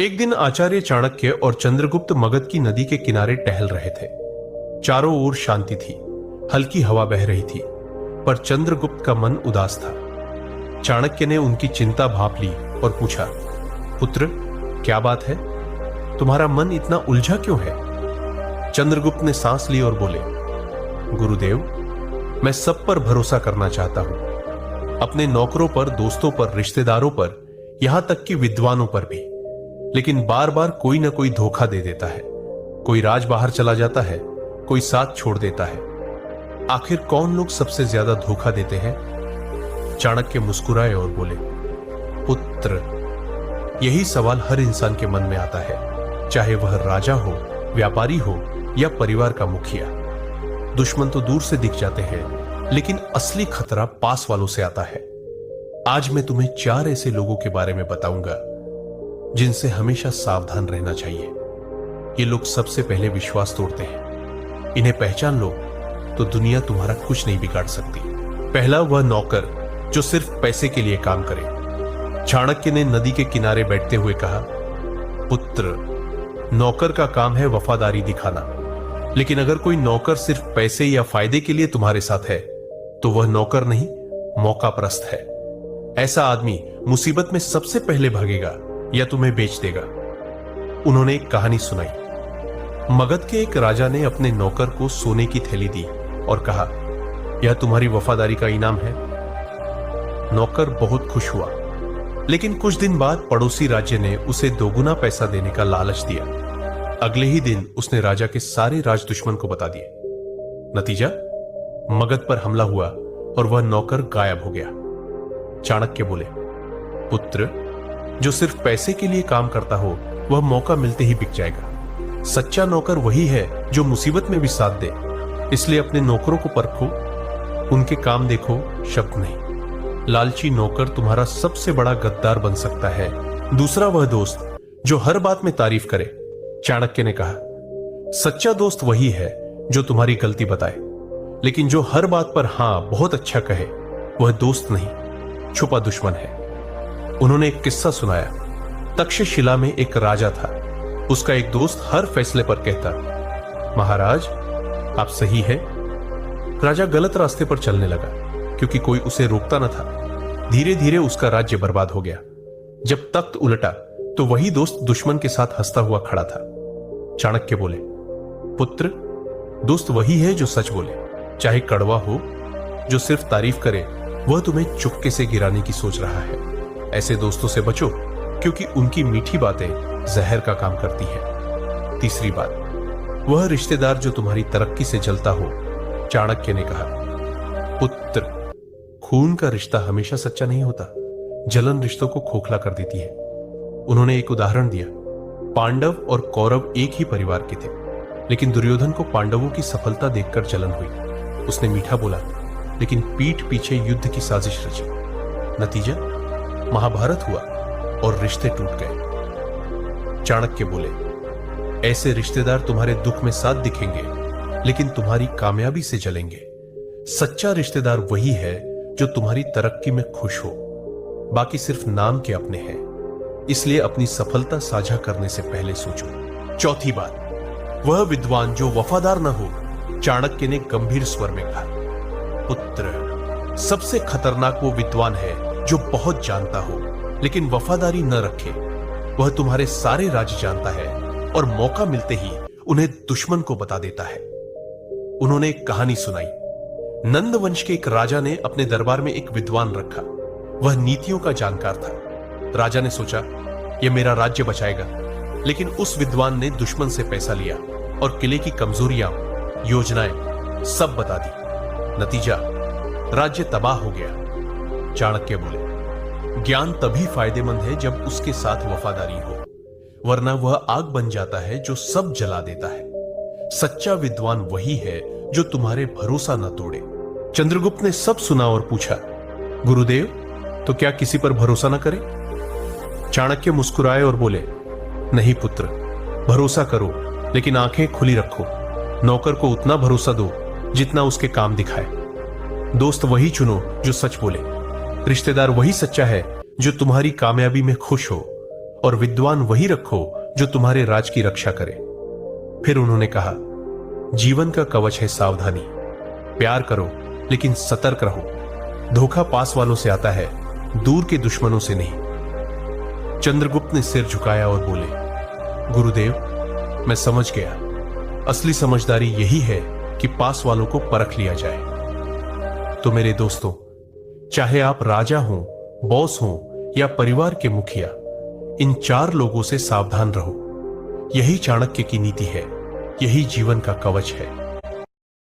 एक दिन आचार्य चाणक्य और चंद्रगुप्त मगध की नदी के किनारे टहल रहे थे। चारों ओर शांति थी, हल्की हवा बह रही थी, पर चंद्रगुप्त का मन उदास था। चाणक्य ने उनकी चिंता भांप ली और पूछा, पुत्र, क्या बात है? तुम्हारा मन इतना उलझा क्यों है? चंद्रगुप्त ने सांस ली और बोले, गुरुदेव, मैं सब पर भरोसा करना चाहता हूं, अपने नौकरों पर, दोस्तों पर, रिश्तेदारों पर, यहां तक कि विद्वानों पर भी। लेकिन बार बार कोई ना कोई धोखा दे देता है। कोई राज बाहर चला जाता है, कोई साथ छोड़ देता है। आखिर कौन लोग सबसे ज्यादा धोखा देते हैं? चाणक्य मुस्कुराए और बोले, पुत्र, यही सवाल हर इंसान के मन में आता है, चाहे वह राजा हो, व्यापारी हो या परिवार का मुखिया। दुश्मन तो दूर से दिख जाते हैं, लेकिन असली खतरा पास वालों से आता है। आज मैं तुम्हें 4 ऐसे लोगों के बारे में बताऊंगा जिनसे हमेशा सावधान रहना चाहिए। ये लोग सबसे पहले विश्वास तोड़ते हैं। इन्हें पहचान लो तो दुनिया तुम्हारा कुछ नहीं बिगाड़ सकती। पहला, वह नौकर जो सिर्फ पैसे के लिए काम करे। चाणक्य ने नदी के किनारे बैठते हुए कहा, पुत्र, नौकर का काम है वफादारी दिखाना, लेकिन अगर कोई नौकर सिर्फ पैसे या फायदे के लिए तुम्हारे साथ है तो वह नौकर नहीं, मौकापरस्त है। ऐसा आदमी मुसीबत में सबसे पहले भागेगा या तुम्हें बेच देगा। उन्होंने एक कहानी सुनाई। मगध के एक राजा ने अपने नौकर को सोने की थैली दी और कहा, यह तुम्हारी वफादारी का इनाम है। नौकर बहुत खुश हुआ, लेकिन कुछ दिन बाद पड़ोसी राज्य ने उसे दोगुना पैसा देने का लालच दिया। अगले ही दिन उसने राजा के सारे राज दुश्मन को बता दिए। नतीजा, मगध पर हमला हुआ और वह नौकर गायब हो गया। चाणक्य बोले, पुत्र, जो सिर्फ पैसे के लिए काम करता हो वह मौका मिलते ही बिक जाएगा। सच्चा नौकर वही है जो मुसीबत में भी साथ दे। इसलिए अपने नौकरों को परखो, उनके काम देखो, शब्द नहीं। लालची नौकर तुम्हारा सबसे बड़ा गद्दार बन सकता है। दूसरा, वह दोस्त जो हर बात में तारीफ करे। चाणक्य ने कहा, सच्चा दोस्त वही है जो तुम्हारी गलती बताए, लेकिन जो हर बात पर हां बहुत अच्छा कहे वह दोस्त नहीं, छुपा दुश्मन है। उन्होंने एक किस्सा सुनाया। तक्षशिला में एक राजा था। उसका एक दोस्त हर फैसले पर कहता, महाराज, आप सही है। राजा गलत रास्ते पर चलने लगा, क्योंकि कोई उसे रोकता न था। धीरे धीरे उसका राज्य बर्बाद हो गया। जब तख्त उलटा तो वही दोस्त दुश्मन के साथ हंसता हुआ खड़ा था। चाणक्य बोले, पुत्र, दोस्त वही है जो सच बोले, चाहे कड़वा हो। जो सिर्फ तारीफ करे वह तुम्हें चुपके से गिराने की सोच रहा है। ऐसे दोस्तों से बचो, क्योंकि उनकी मीठी बातें जहर का काम करती हैं। तीसरी बात, वह रिश्तेदार जो तुम्हारी तरक्की से जलता हो। चाणक्य ने कहा, पुत्र, खून का रिश्ता हमेशा सच्चा नहीं होता। जलन रिश्तों को खोखला कर देती है। उन्होंने एक उदाहरण दिया। पांडव और कौरव एक ही परिवार के थे, लेकिन दुर्योधन को पांडवों की सफलता देखकर जलन हुई। उसने मीठा बोला, लेकिन पीठ पीछे युद्ध की साजिश रची। नतीजा, महाभारत हुआ और रिश्ते टूट गए। चाणक्य बोले, ऐसे रिश्तेदार तुम्हारे दुख में साथ दिखेंगे, लेकिन तुम्हारी कामयाबी से जलेंगे। सच्चा रिश्तेदार वही है जो तुम्हारी तरक्की में खुश हो। बाकी सिर्फ नाम के अपने हैं। इसलिए अपनी सफलता साझा करने से पहले सोचो। चौथी बात, वह विद्वान जो वफादार न हो। चाणक्य ने गंभीर स्वर में कहा, पुत्र, सबसे खतरनाक वो विद्वान है जो बहुत जानता हो लेकिन वफादारी न रखे। वह तुम्हारे सारे राज जानता है और मौका मिलते ही उन्हें दुश्मन को बता देता है। उन्होंने एक कहानी सुनाई। नंद वंश के एक राजा ने अपने दरबार में एक विद्वान रखा। वह नीतियों का जानकार था। राजा ने सोचा, यह मेरा राज्य बचाएगा, लेकिन उस विद्वान ने दुश्मन से पैसा लिया और किले की कमजोरियां, योजनाएं सब बता दी। नतीजा, राज्य तबाह हो गया। चाणक्य बोले, ज्ञान तभी फायदेमंद है जब उसके साथ वफादारी हो, वरना वह आग बन जाता है जो सब जला देता है। सच्चा विद्वान वही है जो तुम्हारे भरोसा न तोड़े। चंद्रगुप्त ने सब सुना और पूछा, गुरुदेव, तो क्या किसी पर भरोसा न करें? चाणक्य मुस्कुराए और बोले, नहीं पुत्र, भरोसा करो, लेकिन आंखें खुली रखो। नौकर को उतना भरोसा दो जितना उसके काम दिखाए। दोस्त वही चुनो जो सच बोले। रिश्तेदार वही सच्चा है जो तुम्हारी कामयाबी में खुश हो। और विद्वान वही रखो जो तुम्हारे राज की रक्षा करे। फिर उन्होंने कहा, जीवन का कवच है सावधानी। प्यार करो लेकिन सतर्क रहो। धोखा पास वालों से आता है, दूर के दुश्मनों से नहीं। चंद्रगुप्त ने सिर झुकाया और बोले, गुरुदेव, मैं समझ गया। असली समझदारी यही है कि पास वालों को परख लिया जाए। तो मेरे दोस्तों, चाहे आप राजा हो, बॉस हो या परिवार के मुखिया, इन 4 लोगों से सावधान रहो। यही चाणक्य की नीति है, यही जीवन का कवच है।